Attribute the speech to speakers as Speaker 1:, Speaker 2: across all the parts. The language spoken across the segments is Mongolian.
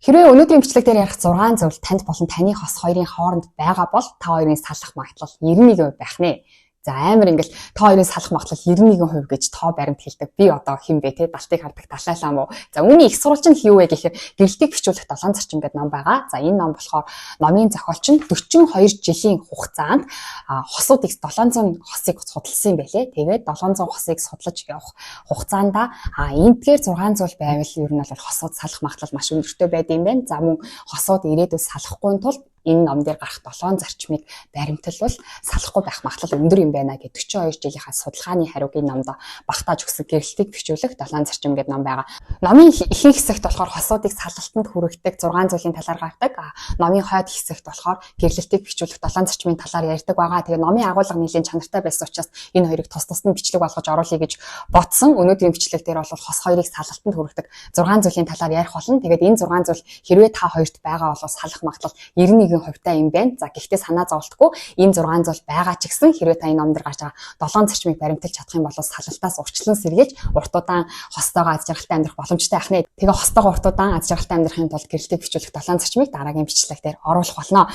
Speaker 1: Хэрвээ өнөөдрийн бичлэг дээр ярих 6 зүйл танд болон таны хос хоёрын хооронд байгаа бол та хоёрын салах магадлал 91% байх нэ. За амар ингээл та хоёрын салах магадлал 91% гэж тоо баримт хэлдэг. Би одоо хэн бэ те далтыг хардаг талаалаа мó. За үүний их сурвалж нь юу вэ гэхээр гэрэлтийг бичүүлэх 7 зарчим гэдэг ном байгаа. За энэ ном болохоор номын зохиолч нь 42 жилийн хугацаанд хосуудыг 700 хосыг судалсан байлээ. Тэгээд 700 хосыг судлаж явах хугацаанд энэгээр 6 зүйл байвал ер нь бол хосууд салах магадлал маш өндөртэй байд юм байна. За мөн хосууд ирээдүйд салахгүй тул энэ ном дээр гарах 7 зарчмыг баримтлал салахгүй байх магадлал өндөр юм байна гэдэг 42 жилийнхаа судалгааны хариуг энэ номд багтааж өгсөн гэрэлтийг бичүүлэх 7 зарчим гэдэг ном байгаа. Номын ихэнх хэсэгт болохоор хосуудыг салалтанд хүргэдэг 6 зүйлийн талаар гардаг. Номын хойд хэсэгт болохоор гэрэлтийг бичүүлэх 7 зарчмын талаар ярьдаг байгаа. Тэгээ номын агуулга нэлийн чанартай байсан учраас энэ хоёрыг тус тусад нь бичлэг болгож оруулъя гэж бодсон. Өнөөдрийн бичлэг дээр бол хос хоёрыг салалтанд хүргэдэг 6 зүйлийн талаар ярих болно. Тэгээд энэ 6 зүйл хэрвээ та хоёрт байгаа бол салах магадлал 91% юм байна. За гэхдээ санаа зовлтгүй энэ 6 зүйл байгаа ч гэсэн хэрвээ та энэ ном дээр гарч байгаа 7 зарчмыг баримталж чадах юм бол салалтаас урьдчилан сэргийлж урт удаан хостойгоо аз жаргалтай амьдрах боломжтой ах нэ. Тэгээ хостойгоо урт удаан аз жаргалтай амьдрахын тулд гэрэлтийг бичүүлэх 7 зарчмыг дараагийн бичлэг дээр оруулах болно.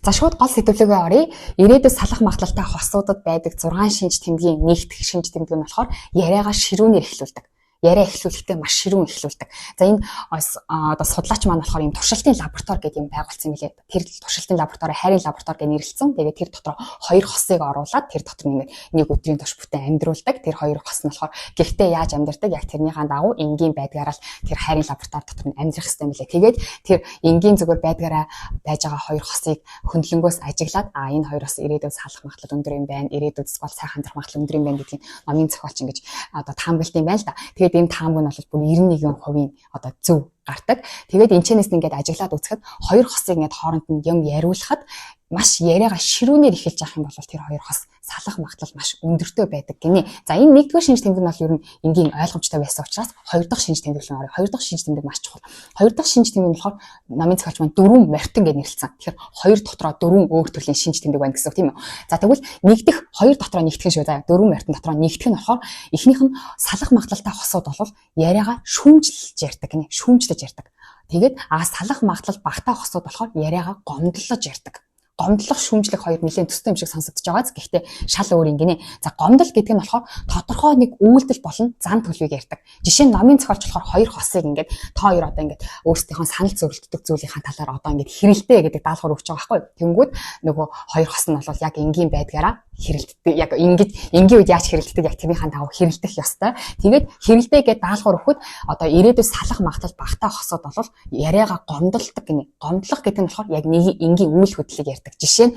Speaker 1: За шууд гол сэдвлэгээ оръё. Ирээдүйд салах магадлалтай хосуудад байдаг 6 шинж тэмдгийн нэгдэх шинж тэмдэг нь болохоор яриагаа ширүүнээр эхлүүлдэг. Яриа эхлүүлэхдээ маш ширүүн эхлүүлдэг. За энэ одоо судлаач маань болохоор юм туршилтын лаборатори гэдэг юм байгуулсан мөлий. Тэр туршилтын лаборатори хайрын лаборатори гэж нэрлэлсэн. Тэгээд тэр дотор 2 хосыг оруулаад тэр дотор нэг өдрийн турш бүтээн амьдруулдаг. Тэр 2 хос нь болохоор гэхдээ яаж амьдардаг яг тэрнийхээ дагуу энгийн байдгаараа л тэр хайрын лаборатори дотор нь амьдрах хэрэгтэй мөлий. Тэгээд тэр энгийн зүгээр байдгаараа байж байгаа 2 хосыг хөндлөнгөөс ажиглаад энэ 2 хос ирээдүйд салах магадлал өндөр юм байна. Ирээдүйд бол сайхан амьдрах магадлал өндөр юм байна гэдгийг номын зохиолч ингэж одоо таамаглалт юм байна л да. Тэгээд энэ таамаг нь бол бүр 91% одоо зөв гардаг. Тэгээд энэчнээс ингээд ажиглаад үзэхэд 2 хосыг ингээд хооронд нь юм яриулахад маш яриагаа ширүүнээр эхэлж явах юм бол тэр 2 хос салах магадлал маш өндөртэй байдаг гинэ. За энэ нэгдүгээр шинж тэмдэг нь бол ер нь энгийн ойлгомжтой байсан учраас 2 дахь шинж тэмдэг рүү оръё. 2 дахь шинж тэмдэг маш чухал. 2 дахь шинж тэмдэг нь болохоор номын зохиолч маань 4 морьтон гэж нэрлэсэн. Тэгэхээр 2 дотроо 4 өөр төрлийн шинж тэмдэг байна гэсэн үг тийм үү? За тэгвэл нэгдэх 2 дотроо нэгтгэх шүү. За 4 морьтон дотроо нэгтгэх нь болохоор эхнийх нь салах магадлалтай хосууд бол яриагаа шүүмжлж ярьдаг гинэ. Шүүмжлэж ярьдаг. Тэгээд салах магадлал багтаа хосууд болохоор яриагаа гомдлож ярьдаг. Гомдлох шүүмжлэх хоёр нэлийн төстэй юм шиг сонсогдож байгааз. Гэхдээ шал өөр юм гинэ. За гомдол гэдэг нь болохоор тодорхой нэг үйлдэл болон зан төлөвийг ярьдаг. Жишээ нь номын зохиолч болохоор 2 хосыг ингээд та хоёр одоо ингээд өөрсдийнхөө санал зөвлөлтөд зүйлийнхаа талаар одоо ингээд хэрэлдэ гэдэг даалгавар өгч байгаа байхгүй. Тэнгүүд нөгөө 2 хос нь бол яг энгийн байдгаараа хэрэлддэг. Яг энгийн үед яаж хэрэлддэг яг тэрнийхээ дагуу хэрэлдэх ёстой. Тэгээд хэрэлдэ гэдэг даалгавар өгөхөд одоо ирээдүйд салах магадлал багтаа хосууд бол яриагаа гомдолдог гинэ. Гомдлох гэдэг нь болохоор яг нэг энгийн үйл хөдлөлийг ярьдаг. Жишээ нь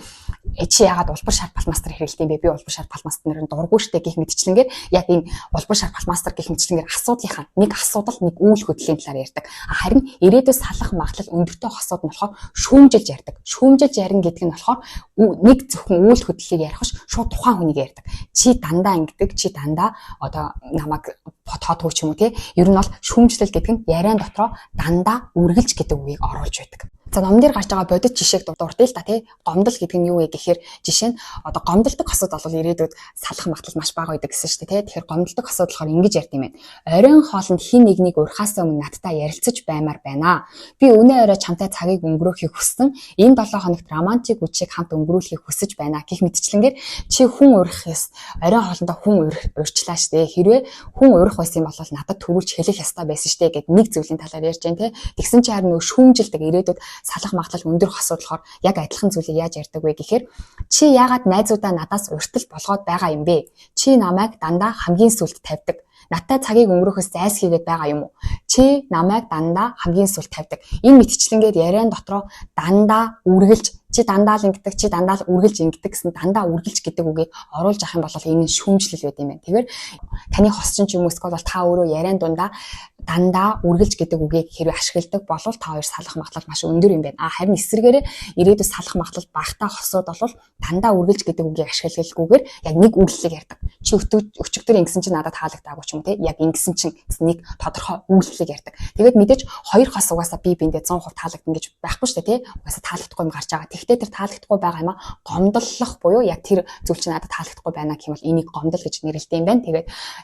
Speaker 1: чи яагаад улбар шар палмастер хэрэлдэв бэ? Би улбар шар палмастерын дурггүй штэ гэх мэтчлэнгээр яг энэ улбар шар палмастер гэх мэтчлэнгээр асуудлынхаа нэг асуудал нэг үйл хөдлөлийн талаар ярьдаг. Харин ирээдүйд салах магадлал өндөртэй хосууд нь болохоор шүүмжилж ярьдаг. Шүүмжилж ярина гэдэг нь болохоор нэг зөвхөн үйл хөдлөлийг ярих ш шууд тухайн хүнийг ярьдаг. Чи дандаа ингэдэг, чи дандаа одоо намайг тоод хөөч юм уу те. Ер нь бол шүүмжлэл гэдэг нь яриан дотроо дандаа үргэлж гэдэг үгийг оруулж байдаг. За номон дээр гарч байгаа бодит жишээг дурдъя л да тий. Гомдол гэдэг нь юу вэ гэхээр жишээ нь одоо гомдолдог хосууд бол ирээдүйд салах магадлал маш бага байдаг гэсэн шүү дээ тий. Тэгэхээр гомдолдог хосууд болохоор ингэж ярьд юм байна. Оройн хоолнд хин нэгнийг урахаас өмнө надтай ярилцаж баймаар байна. Би өнөө орой чамтай цагийг өнгөрөөхийг хүссэн. Энэ 7 хоногт романтик үчиг хамт өнгөрүүлэхийг хүсэж байна гэх мэтчлэнгээр чи хүн урах ёс оройн хоолндоо хүн урьчлаа штэ. Хэрвээ хүн урах байсан юм бол надад төрүүлж хэлэх ёстой байсан штэ гэд нэг зүйлийн талаар ярьж байна тий. Тэгсэн чи харин нөгөө шүүмжилдэг ирээдүйд салах магадлал өндөр хосууд болохоор яг адилхан зүйлийг яаж ярьдаг вэ гэхээр чи яагаад найзуудаа надаас урьдчил болгоод байгаа юм бэ? Чи намайг дандаа хамгийн сүлд тавьдаг. Надтай цагийг өнгөрөхөс зайлсхийгээд байгаа юм уу? Чи намайг дандаа хамгийн сүлд тавьдаг. Энэ мэтчлэнгээр яриан дотроо дандаа үргэлж чи дандаа л ингэдэг, чи дандаа л үргэлж ингэдэг гэсэн дандаа үргэлж гэдэг үгийг оруулж авах юм бол энэ шүүмжлэл байд юм байна. Тэгэхээр таны хосчин ч юм уу эсвэл та өөрөө яриан дундаа дандаа үргэлж гэдэг үгийг хэрвээ ашигладаг бол та хоёр салах магадлал маш өндөр юм байна. Харин эсвэргээр ирээдүйд салах магадлал багтаа хосууд бол дандаа үргэлж гэдэг үгийг ашиглаггүйгээр яг нэг үйлчлэг ярьдаг. Чи өчигдөр ингэсэн чинь надад таалагдаагүй ч юм те. Яг ингэсэн чинь нэг тодорхой үйлчлэг ярьдаг. Тэгээд мэдээж 2 хос угаасаа бие биендээ 100% таалагдана гэж байхгүй шүү дээ те. Угаасаа таалагдахгүй юм гарч байгаа. Гэхдээ тэр таалагдахгүй байгаа юм а гомдлох буюу яг тэр зүйл чинь надад таалагдахгүй байна гэх юм бол энийг гомдол гэж нэрлэдэг юм байна.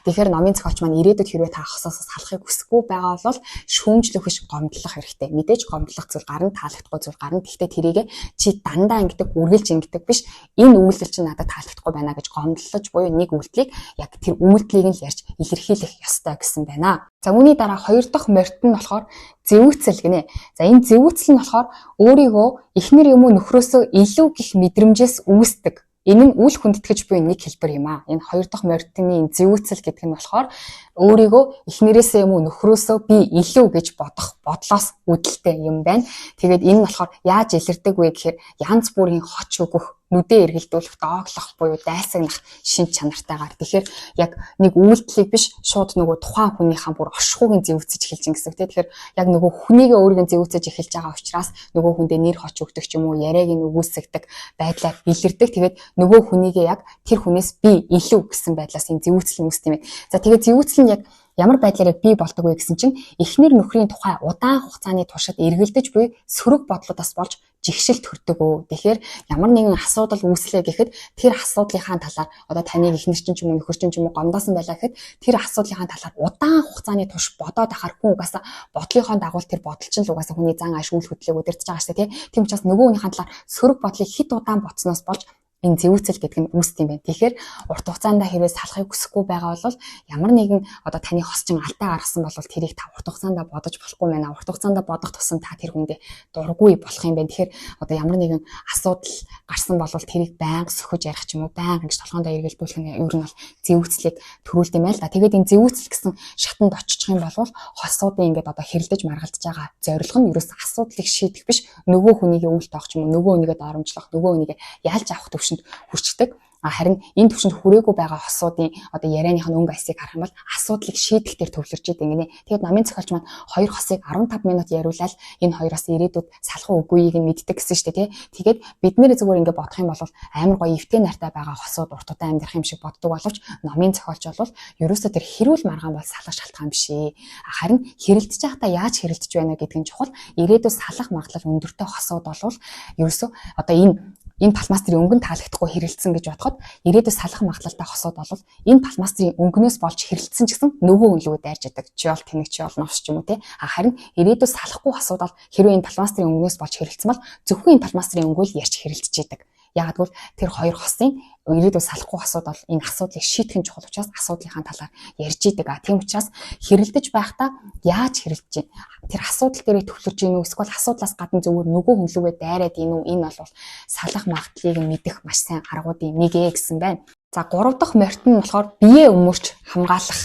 Speaker 1: Тэгэхээр номын зохиолч маань ирээдүйд хэрвээ та хосоос салахыг хүсэх хүсэхгүй байгаа бол шүүмжлэх биш гомдлох хэрэгтэй. Мэдээж гомдлох зүйл гарна, таалагдахгүй зүйл гарна. Гэхдээ тэрийг чи дандаа ингэдэг, үргэлж ингэдэг биш. Энэ үйлдэл чинь надад таалагдахгүй байна гэж гомдлож буюу нэг үйлдэлийг яг тэр үйлдэлийг нь л ярьж илэрхийлэх ёстой гэсэн байна. За үүний дараа хоёр дахь морьт нь болохоор зэвүүцэл гинэ. За энэ зэвүүцэл нь болохоор өөрийгөө эхнэр юм уу нөхрөөсөө илүү гих мэдрэмжээс үүсдэг. Энэ нь үл хүндэтгэж буй нэг хэлбэр юм аа. Энэ хоёр дахь морьтны зэвүүцэл гэдэг нь болохоор өөрийгөө эхнэрээсээ юм уу нөхрөөсөө би илүү гэж бодох бодлоос үүдэлтэй юм байна. Тэгээд энэ нь болохоор яаж илэрдэг вэ гэхээр янз бүрийн хоч өгөх, нүдээ эргэлдүүлэх, дооглох буюу дайсагнах шин чанартайгаар. Тэгэхээр яг нэг үйлдэлийг биш шууд нөгөө тухайн хүнийхээ бүр оршихуугийн зэвүүцэж эхэлж гин гэсэн үг тийм. Тэгэхээр яг нөгөө хүнийгээ өөрийн зэвүүцэж эхэлж байгаа учраас нөгөө хүндээ нэр хоч өгдөг ч юм уу, яриаг нь үгүйсгдэг байдлаар илэрдэг. Тэгээд нөгөө хүнийгээ яг тэр хүнээс би илүү гэсэн байдлаас энэ зэвүүцэл үүсдэг юм. За тэгээд зэвүүцэл нь яг ямар байдлаар бий болдог вэ гэсэн чинь эхнэр нөхрийн тухай удаан хугацааны туршид эргэлдэж буй сөрөг бодлуудаас болж жигшил төрдөг өө. Тэгэхээр ямар нэгэн асуудал үүслээ гэхэд тэр асуудлынхаа талаар одоо таныг эхнэр чинь ч юм уу нөхөр чинь ч юм уу гомдоосон байлаа гэхэд тэр асуудлынхаа талаар удаан хугацааны турш бодоод ахаар хүн угаасаа бодлынхоо дагуу тэр бодол чинь л угаасаа хүний зан ашиг үйл хөдлөлийг удирдах байгаа шүү дээ тийм учраас нөгөө хүнийхээ талаар сөрөг бодлыг хит удаан бодсноос болж энэ зэвүүцэл гэдэг нь үүсдэг юм байна. Тэгэхээр урт хугацаанд хэрвээ салахыг хүсэхгүй байгаа бол ямар нэгэн одоо таны хосчин алдаа гаргасан бол тэрийг та урт хугацаанд бодож болохгүй байна. Урт хугацаанд бодох тусам та тэр хүндээ дургүй болох юм байна. Тэгэхээр одоо ямар нэгэн асуудал гарсан бол тэрийг байнга сөхөж ярих ч юм уу, байнга ингэж толгоондоо эргэлдүүлэх нь ер нь бол зэвүүцлийг төрүүлдэг юм байл та. Тэгээд энэ зэвүүцэл гэсэн шатанд очих юм бол хосуудын ингээд одоо хэрэлдэж маргалдаж байгаа зорилго нь ерөөс асуудлыг шийдэх биш, нөгөө хүнийг өвөлт авах ч юм уу, нөгөө хүнийгээ доромжлох, нөгөө хүнийгээ ялж авах төвшөнд хүрчдэг. Харин энэ төвшөнд хүрээгүй байгаа хосуудын одоо ярианых нь өнгө айсыг харах юм бол асуудлыг шийдэх дээр төвлөрч идэг гинэ. Тэгээд намын зохиолч маань хоёр хосыг 15 минут яриулаад энэ хоёроос ирээдүйд салах үгүйг нь мэддэг гэсэн шүү дээ. Тэгээд бид нэр зүгээр ингэ бодох юм бол амар гоё эвтэй нартай байгаа хосууд урт удаан амьдрах юм шиг боддог боловч намын зохиолч бол ерөөсөө тэр хэрүүл маргаан бол салах шалтгаан биш ээ. Харин хэрэлдэж байхдаа яаж хэрэлдэж байна гэдэг нь чухал. Ирээдүйд салах магадлал өндөртэй хосууд бол ерөөсөө одоо энэ пластмастрын өнгө нь таалагдахгүй хэрэлдсэн гэж бодоход ирээдүйд салах магадлалтай хосууд бол энэ пластмастрын өнгнөөс болж хэрэлдсэн ч гэсэн нөгөө өнгөлөө дайрж яадаг. Чи бол тэнэг чи бол новс ч юм уу те. Харин ирээдүйд салахгүй хосууд бол хэрвээ энэ пластмастрын өнгнөөс болж хэрэлдсэн бол зөвхөн энэ пластмастрын өнгө л ярьж хэрэлдэж яадаг. Яг гэвэл тэр хоёр хосын ирээдүйд салахгүй асуудал бол энэ асуудлыг шийдэх нь чухал учраас асуудлынхаа талаар ярьж идэг. Тийм учраас хэрэлдэж байхдаа яаж хэрэлдэж байна? Тэр асуудал дээрээ төвлөрж гин үү? Эсвэл асуудлаас гадна зөвхөн нөгөө хүн лүгээ дайраад гин үү? Энэ бол салах магадлалыг мэдэх маш сайн аргуудын нэг гэсэн байна. За 3 дахь морьт нь болохоор биеэ өмөрч хамгаалах.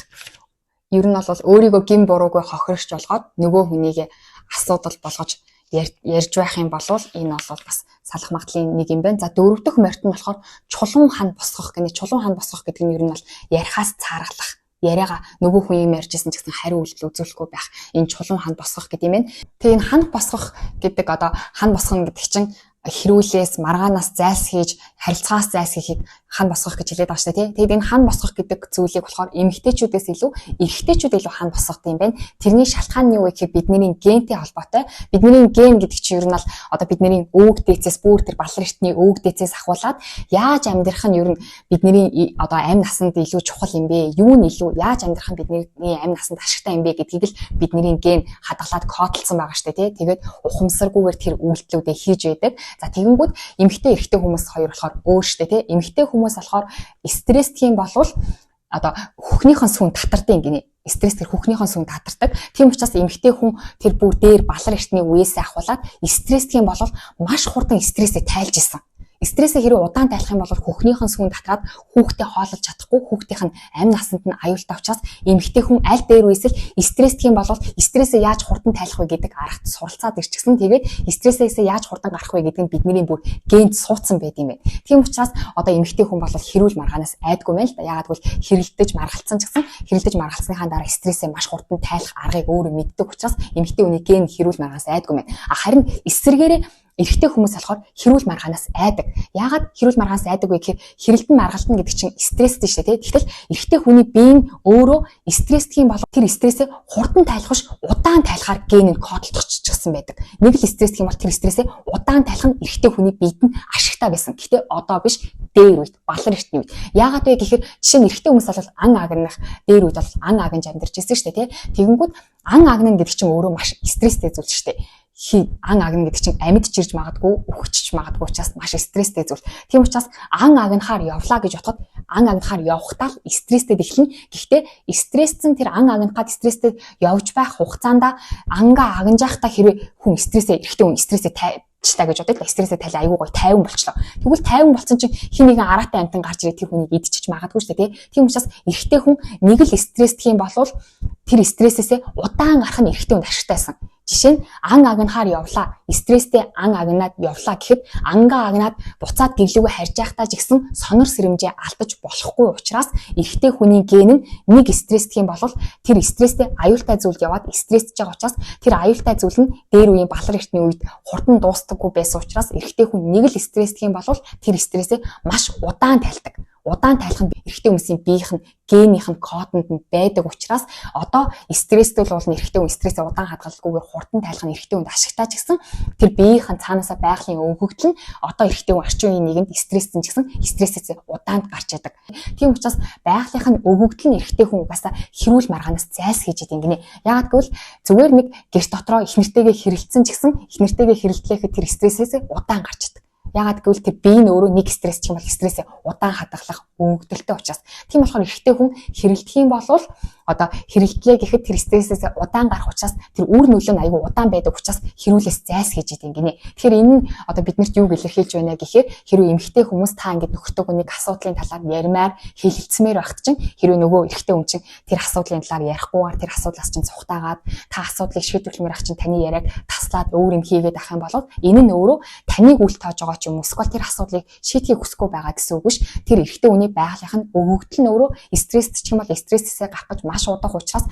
Speaker 1: Ер нь бол өөрийгөө гин буруугүй хохирогч болгоод нөгөө хүнийг асуудал болгож ярьж байх юм бол энэ бол бас салах магадлалын нэг юм байна. За 4 дахь морьт нь болохоор чулуун хан босгох гэнэ. Чулуун хан босгох гэдэг нь ер нь бол ярихаас цааргалах. Яриага нөгөө хүн юм ярьжсэн ч гэсэн хариу үйлдэл үзүүлэхгүй байх. Энэ чулуун хан босгох гэдэг юм байна. Тэгээ энэ хан босгох гэдэг одоо хан босгох гэдэг чинь хэрүүлээс маргаанаас зайлсхийж харилцаагаас зайлсхийхийг хан босгох гэж хэлээд байгаа шүү дээ. Тэгээд энэ хан босгох гэдэг зүйлийг болохоор эмэгтэйчүүдээс илүү эрэгтэйчүүд илүү хан босгох юм байна. Тэрний шалтгаан нь юу вэ гэхээр бидний гентэй холбоотой. Бидний ген гэдэг чинь ер нь бол одоо бидний өвөг дээцээс бүр тэр балар эртний өвөг дээцээс ахуулаад яаж амьдрах нь ер нь бидний одоо амь насанд илүү чухал юм бэ? Юу нь илүү яаж амьдрах нь бидний амь насанд ашигтай юм бэ гэдгийг л бидний ген хадгалаад кодлсон байгаа шүү дээ. Тэгээд ухамсаргүйгээр тэр үйлдэлүүдээ хийж байдаг. За тэгэнгүүт эмэгтэй эрэгтэй хүмүүс хоёр болохоор өөр штэ тий. Эмэгтэй хүмүүс болохоор стресстэй болвол одоо хөхнийхэн сүн татардیں۔ Гинэ. Стресс тэр хөхнийхэн сүн татардаг. Тийм учраас эмэгтэй хүн тэр бүр дээр балар эртний үеэсээ ахуулаад стресстэй болвол маш хурдан стрессээ тайлж исэн. Стрессээ хэрэг удаан тайлах юм бол хөхнийхэн сүн татраад хүүхдээ хооллож чадахгүй, хүүхдийнх нь амь насанд нь аюултай учраас эмэгтэй хүн аль дээр үесэл стресстэй бол стрессээ яаж хурдан тайлах вэ гэдэг аргад суралцаад ирчихсэн. Тэгээд стрессээс яаж хурдан гарах вэ гэдэг нь бидний бүр генд суудсан байт юм байна. Тийм учраас одоо эмэгтэй хүн бол хэрүүл маргаанаас айдгүй мэн л да. Яагаад гэвэл хэрэлдэж маргалцсан ч гэсэн хэрэлдэж маргалцсныхаа дараа стрессээ маш хурдан тайлах аргыг өөрөө мэддэг учраас эмэгтэй хүний ген хэрүүл маргаанаас айдгүй мэн. Харин эсвэргээрээ Эрэгтэй хүмүүс болохоор хэрүүл маргаанаас айдаг. Яагаад хэрүүл маргаанаас айдаг вэ гэхээр хэрэлдэн маргалтна гэдэг чинь стресстэй шүү дээ. Тэгтэл эрэгтэй хүний бие нь өөрөө стресстэй юм бол тэр стрессээ хурдан тайлахш удаан тайлахаар ген нь кодлогдчихсан байдаг. Нэг л стресстэй юм бол тэр стрессээ удаан тайлах нь эрэгтэй хүний биед нь ашигтай байсан. Гэхдээ одоо биш, дээр үед, балар эртний үед. Яагаад вэ гэхээр жишээ нь эрэгтэй хүмүүс бол ан агнах дээр үед бол ан агнж амьдарч ирсэн шүү дээ. Тэгэнгүүт ан агнана гэдэг чинь өөрөө маш стресстэй зүйл шүү дээ. Ан агна гэдэг чинь амьд чирж магадгүй, үхчихж магадгүй учраас маш стресстэй зүйл. Тийм учраас ан агнахаар явлаа гэж бодоход ан агнахаар явахдаа л стресстэй эхэлнэ. Гэхдээ стрессцэн тэр ан агнахад стресстэй явж байх хугацаанд ангаа агнажахта хэрвээ хүн стрессээ эрэгтэй хүн стрессээ та гэж бодъё л стрессээ тал айгүй гой тайван болчлоо. Тэгвэл тайван болсон чинь хин нэгэн араатай амтан гарч ирээд тэр хүнийг идчихэж магадгүй шүү дээ. Тийм учраас эрэгтэй хүн нэг л стресстэй юм болвол тэр стрессээсээ удаан гарах нь эрэгтэй хүнд ашигтайсан. Жишээ нь ан агнахаар явлаа, стресстэй ан агнаад явлаа гэхэд ангаа агнаад буцаад гэрлүүгээ харж байхдаа ч гэсэн сонор сэрэмжээ алдаж болохгүй учраас эрэгтэй хүний ген нь нэг стресстэй юм бол тэр стресстэй аюултай зүйл яваад стрессж байгаа учраас тэр аюултай зүйл нь дээр үеийн балар эртний үед хурдан дуустдаггүй байсан учраас эрэгтэй хүн нэг л стресстэй юм бол тэр стрессээ маш удаан тайлдаг. Удаан тайлах нь эрэгтэй хүмүүсийн биеийнх нь генийнх нь кодонд нь байдаг учраас одоо стресстэй бол эрэгтэй хүн стрессээ удаан хадгалахгүйгээр хурдан тайлах нь эрэгтэй хүнд ашигтай ч гэсэн тэр биеийнх нь цаанаасаа байгалийн өгөгдөл нь одоо эрэгтэй хүн орчин үеийн нэгэнд стресссэн ч гэсэн стрессээс удаанд гарч яадаг. Тийм учраас байгалийнх нь өгөгдөл нь эрэгтэй хүн угаасаа хэрүүл маргаанаас зайлс хийж идэг гинэ. Яагаад гэвэл зүгээр нэг гэрч дотроо их нэртэйгээ хэрэлдсэн ч гэсэн их нэртэйгээ хэрэлдлэхэд тэр стрессээс удаан гарч яадаг. Ягаад гэвэл тэр бие нь өөрөө нэг стресс ч юм бол стрессээ удаан хадгалах өгөгдөлтэй учраас. Тийм болохоор эрэгтэй хүн хэрэлдэх юм бол одоо хэрэлдлээ гэхэд тэр стрессээс удаан гарах учраас тэр үр нөлөө нь аюу удаан байдаг учраас хэрүүлээс зайлс хийж идэг гинэ. Тэгэхээр энэ нь одоо биднэрт юу илэрхийлж байна гэхээр хэрвээ эмэгтэй хүмүүс та ингэж нөхдөг хүнийг асуудлын талаар ярмаар хэлэлцмээр багт чинь хэрвээ нөгөө эрэгтэй хүн чинь тэр асуудлын талаар ярихгүйгээр тэр асуудлаас чинь цухтаагаад та асуудлыг шийдвэрлэмээр ах чинь таны яриаг таслаад өөр юм хийгээд ах юм бол энэ нь өөрөө таныг үл тоож байгаа ч юм уу эсвэл тэр асуудлыг шийдэхийг хүсэхгүй байгаа гэсэн үг биш. Тэр эрэгтэй хүний байгалийнх нь өгөгдөл нь өөрөө стресст ч юм бол стрессээсээ гарах гэж маш удах учраас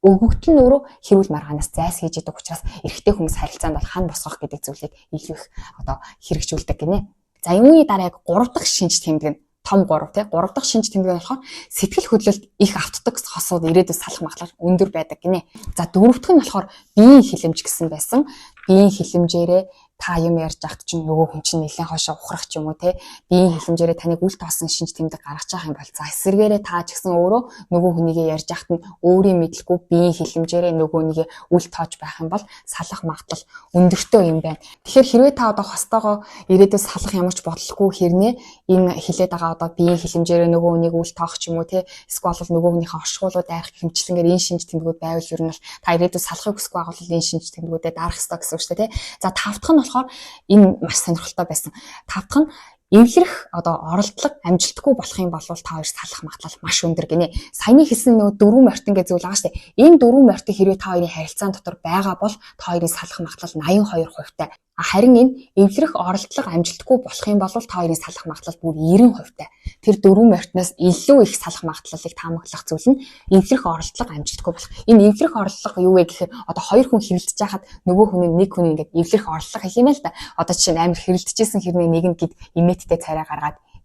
Speaker 1: өгөгдөл нь өөрөө хэрүүл маргаанаас зайлс хийж идэг учраас эрэгтэй хүмүүс харилцаанд бол хан босгох гэдэг зүйлийг илүү их одоо хэрэгжүүлдэг гинэ. За юуны дараа яг 3 дахь шинж тэмдэг нь том 3 тий 3 дахь шинж тэмдэг нь болохоор сэтгэл хөдлөлт их автдаг хосууд ирээдүйд салах магадлал өндөр байдаг гинэ. За 4 дахь нь болохоор биеийн хилэмж гэсэн байсан. Биеийн хилэмжээрээ та юм ярьж ахт чинь нөгөө хүн чинь нэлээд хоошоо ухрах ч юм уу те биеийн хилэмжээрээ таныг үл тоосон шинж тэмдэг гаргаж байгаа юм бол за эсвэргээрээ та ч гэсэн өөрөө нөгөө хүнийгээ ярьж ахт нь өөрийн мэдлгүй биеийн хилэмжээрээ нөгөө хүнийгээ үл тоож байх юм бол салах магадлал өндөртэй юм байна. Тэгэхээр хэрвээ та одоо хостоогоо ирээдүйд салах ямар ч бодлогүй хэрнээ энэ хилээд байгаа одоо биеийн хилэмжээрээ нөгөө хүнийг үл тоох ч юм уу те эсвэл нөгөө хүнийхээ оршуулгууд айх хэмчлэнгээр энэ шинж тэмдгүүд байвал ер нь та ирээдүйд салахыг хүсэхгүй байгаа бол энэ шинж тэмдгүүдэд дарах хэрэгтэй гэсэн үг шүү дээ те. За 5 дахь нь энэ маш сонирхолтой байсан. 5 дахь нь эвлэрэх одоо оролдлого амжилтгүй болох юм бол та хоёр салах магадлал маш өндөр гинэ. Саяны хэлсэн нөгөө дөрвөн морьтон гэж зүйл байгаа шүү дээ. Энэ дөрвөн морьтон хэрвээ та хоёрын харилцаан дотор байгаа бол та хоёрын салах магадлал 82%-тай. Харин энэ эвлэрэх оролдлого амжилтгүй болох юм бол та хоёрын салах магадлал бүр 90%-тай. Тэр дөрвөн морьтноос илүү их салах магадлалыг таамаглах зүйл нь эвлэрэх оролдлого амжилтгүй болох. Энэ эвлэрэх оролдлого юу вэ гэхээр одоо хоёр хүн хэрэлдэж байхад нөгөө хүн нэг хүн ингээд эвлэрэх оролдлого хийх юм л да. Одоо жишээ нь амар хэрэлдэжсэн хэрнээ нэг нь гээд имэттэй царай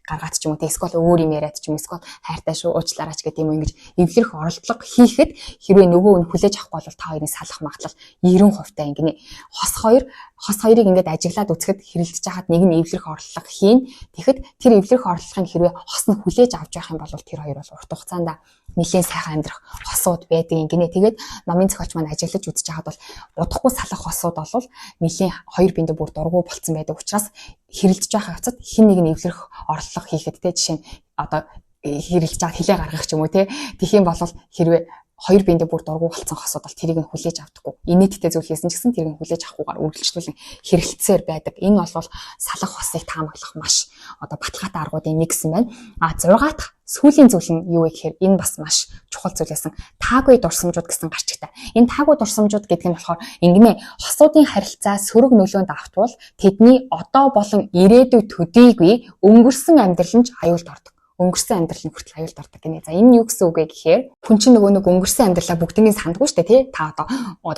Speaker 1: гаргаад ч юм уу те эсвэл өөр юм яриад ч юм эсвэл хайртай шүү уучлаараач гэдэг юм ингэж эвлэрэх оролдлого хийхэд хэрвээ нөгөө нь хүлээж авахгүй бол та хоёрын салах магадлал 90%-тай ингэнэ. Хос хоёрыг ингээд ажиглаад үцхэд хэрэлдэж хахад нэг нь эвлэрэх оролдлого хийн. Тэгэхэд тэр эвлэрэх оролдлогыг хэрвээ хос нь хүлээж авч явах юм бол тэр хоёр бол урт хугацаанд нэлээд сайхан амьдрах хосууд байдаг юм гинэ. Тэгээд номын зохиолч маань ажиглаж үзэж хахад бол удахгүй салах хосууд бол нэлээд хоёр биендээ бүр дургу болцсон байдаг учраас хэрэлдэж байгаа хавцад хин нэг нь эвлэрэх орлого хийхэд те жишээ нь одоо хэрэлж байгаа хилээ гаргах ч юм уу те тэгэх юм бол хэрвээ хоёр биендээ бүр дургу болцсон хосууд бол тэрийг нь хүлээж авдаггүй. Инээдтэй зүйл хийсэн ч гэсэн тэрийг нь хүлээж авахгүйгээр үргэлжлүүлэн хэрэлцээр байдаг. Энэ бол салах хосыг таамаглах маш одоо баталгаатай аргуудын нэг гэсэн байна. 6 дахь сүүлийн зүйл нь юу вэ гэхээр энэ бас маш чухал зүйл байсан. Таагүй дурсамжууд гэсэн гарчигтай. Энэ таагүй дурсамжууд гэдэг нь болохоор ингэнэ хосуудын харилцаа сөрөг нөлөөнд автвал тэдний одоо болон ирээдүйд төдийгүй өнгөрсөн амьдрал нь аюулд ордог. өнгөрсөн амьдралын хүртэл аюулд ордог гинэ. За энэ юу гэсэн үг вэ гэхээр хүн чинь нөгөө нэг өнгөрсөн амьдралаа бүгднийг сандгүй шүү дээ тий. Та одоо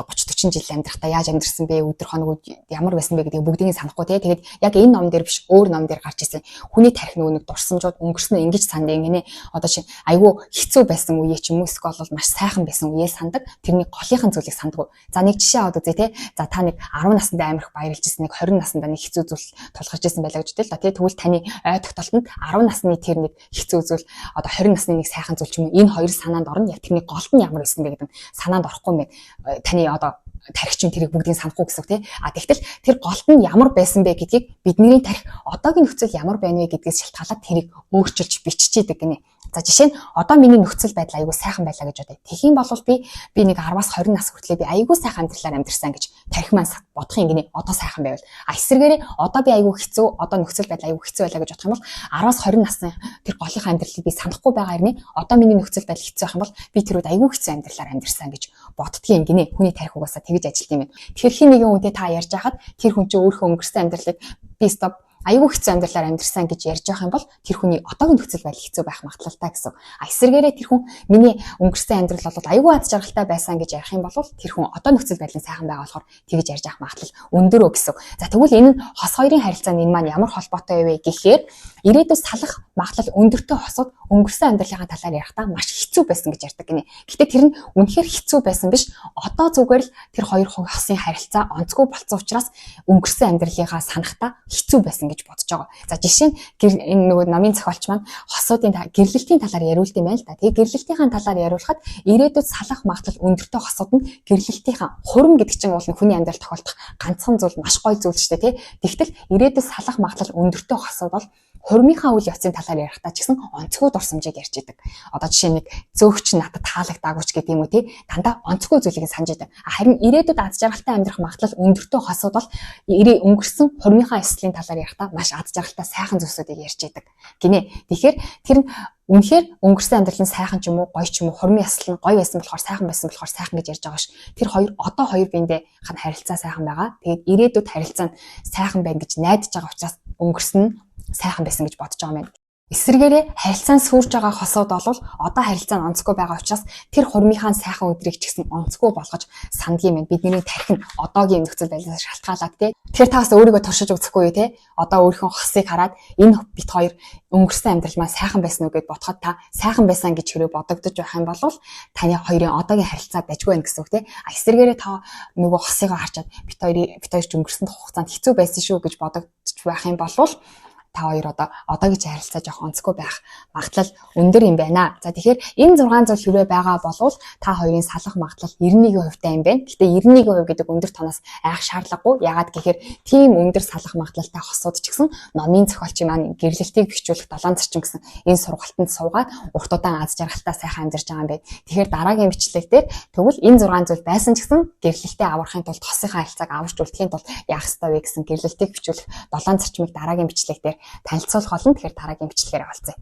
Speaker 1: 30 40 жил амьдрахтаа яаж амьдрсан бэ? Өдөр хоног ямар байсан бэ гэдгийг бүгднийг санахгүй тий. Тэгээд яг энэ ном дээр биш өөр ном дээр гарч ирсэн. Хүний тарих нөгөө нэг дурсамжууд өнгөрснөө ингэж санд гинэ. Одоо чи айгүй хэцүү байсан үе ч юм уу эсвэл бол маш сайхан байсан үеэ сандаг. Тэрний голынхан зүйлийг сандгүй. За нэг жишээ аваад үзье тий. За та нэг 10 наснда амирх баярлж ирсэн, нэг 20 наснда нэг хэцүү зүйл тулгарч ирсэн байлаа гэж хэлээ л да тий. Тэгвэл таны ой тогтолтод 10 насны тэр нэг хэцүү зүйл одоо 20 насны нэг сайхан зүйл ч юм уу энэ хоёр санаанд орно. Яг тэрний голд нь ямар байсан бэ гэдэг нь санаанд орохгүй юм байна. Таны одоо тархич тэрийг бүгдийг санахгүй гэсэн үг тий. А тэгтэл тэр голд нь ямар байсан бэ гэдгийг бидний тарих одоогийн нөхцөл ямар байна вэ гэдгээс шалтгаалаад тэрийг өөрчилж биччихийдэг гинэ. За жишээ нь одоо миний нөхцөл байдал айгүй сайхан байлаа гэж бодъё. Тэгхийн бол би нэг 10-аас 20 нас хүртлээр би айгүй сайхан амьдралаар амьдэрсэн гэж тарих маань бодох юм гинэ. Одоо сайхан байвал. А эсвэргээрээ одоо би айгүй хэцүү, одоо нөхцөл байдал айгүй хэцүү байлаа гэж бодох юм бол 10-аас 20 насны тэр голынхаа амьдралыг би санахгүй байгаа хэрнээ одоо миний нөхцөл байдал хэцүү байх юм бол би тэр үед айгүй хэцүү амьдралаар амьдэрсэн гэж боддгийм гинэ. Хүний тарих угаасаа тэгж ажилт юм байна. Тэгэхээр хин нэгэн хүнтэй та ярьж байхад тэр хүн чинь өөрийнхөө өнгөрсөн амьдралыг би стоп айгүй хэцүү амьдралаар амьдэрсэн гэж ярьж байгаа юм бол тэр хүний одоогийн нөхцөл байдал хэцүү байх магадлалтай гэсэн. А эсвэргээрээ тэр хүн миний өнгөрсөн амьдрал бол айгүй аз жаргалтай байсан гэж ярих юм бол тэр хүн одоо нөхцөл байдлын сайхан байгаа болохоор тэгж ярьж авах магадлал өндөр өө гэсэн. За тэгвэл энэ нь хос хоёрын харилцааны энэ маань ямар холбоотой вэ гэхээр ирээдүйд салах магадлал өндөртэй хосууд өнгөрсөн амьдралынхаа талаар ярихдаа маш хэцүү байсан гэж ярьдаг гинэ. Гэхдээ тэр нь үнэхээр хэцүү байсан биш. Одоо зүгээр л тэр хоёр хосын харилцаа онцгүй болцсон учраас өнгөрсөн амьдралынхаа санахтаа хэцүү байсан гэж бодож байгаа. За жишээ нь энэ нөгөө намын зохиолч маань хосуудын гэрлэлтийн талаар яриулт юм байна л да. Тэгээ гэрлэлтийн талаар яриулахад ирээдүйд салах магадлал өндөртэй хосууд нь гэрлэлтийн хурим гэдэг чинь бол хүний амьдрал тохиолдох ганцхан зүйл маш гоё зүйл шүү дээ тий. Тэгтэл ирээдүйд салах магадлал өндөртэй хосууд бол хурмынхаа үйл явцын талаар ярихдаа ч гэсэн онцгой дурсамжийг ярьж идэг. Одоо жишээ нэг зөөгч надад таалагдаагүй ч гэдэг юм уу тий. Дандаа онцгой зүйлийг санаж идэг. Харин ирээдүйд аз жаргалтай амьдрах магадлал өндөртэй хосууд бол өнгөрсөн хурмынхаа эслийн талаар ярихдаа маш аз жаргалтай сайхан зүйлсүүдийг ярьж идэг гинэ. Тэгэхээр тэр нь үнэхээр өнгөрсөн амьдрал нь сайхан ч юм уу, гоё ч юм уу, хурмын ясал нь гоё байсан болохоор сайхан гэж ярьж байгаа ш. Тэр хоёр одоо хоёр биендээ харилцаа сайхан байгаа. Тэгээд ирээдүйд харилцаа нь сайхан байна гэж найдаж байгаа учраас өнгөрсөн нь сайхан байсан гэж бодож байгаа юм байна. Эсвэргээрээ харилцаан сүрж байгаа хосууд бол одоо харилцаа нь онцгүй байгаа учраас тэр хурмынхаа сайхан өдрийг ч гэсэн онцгүй болгож сандгийн байна. Бидний тарих нь одоогийн нөхцөл байдлаас шалтгаалаад тий. Тэгэхээр та бас өөрийгөө туршиж үзэхгүй юу тий. Одоо өөрийнхөө хосыг хараад энэ бит хоёр өнгөрсөн амьдрал маань сайхан байсан уу гэд бодоход та сайхан байсан гэж хэрэг бодогдож байх юм бол таны хоёрын одоогийн харилцаа дажгүй байх гэсэн үг тий. Эсвэргээрээ та нөгөө хосыг харчаад бит хоёр ч өнгөрсөн хугацаанд хэцүү байсан шүү гэж бодогдож байх юм бол та хоёр одоогийн харилцаа жоох онцгүй байх магадлал өндөр юм байна. За тэгэхээр энэ 6 зүйл хэрвээ байгаа болвол та хоёрын салах магадлал 91% таа юм байна. Гэхдээ 91% гэдэг өндөр тоноос айх шаардлагагүй. Яагаад гэхээр тийм өндөр салах магадлалтай хосууд ч гэсэн номын зохиолчийн маань гэрлэлтийг бэхжүүлэх 7 зарчим гэсэн энэ сургалтанд суугаад урт удаан аз жаргалтай сайхан амьдарч байгаа юм байна. Тэгэхээр дараагийн бичлэг дээр тэгвэл энэ 6 зүйл байсан ч гэсэн гэрлэлтээ аврахын тулд хосынхаа харилцааг аварч үлдэхийн тулд яах ёстой вэ гэсэн гэрлэлтийг бэхжүүлэх 7 зарчмыг дараагийн бичлэг дээр танилцуулах болно. Тэгэхээр дараагийн бичлэгээр олцъя.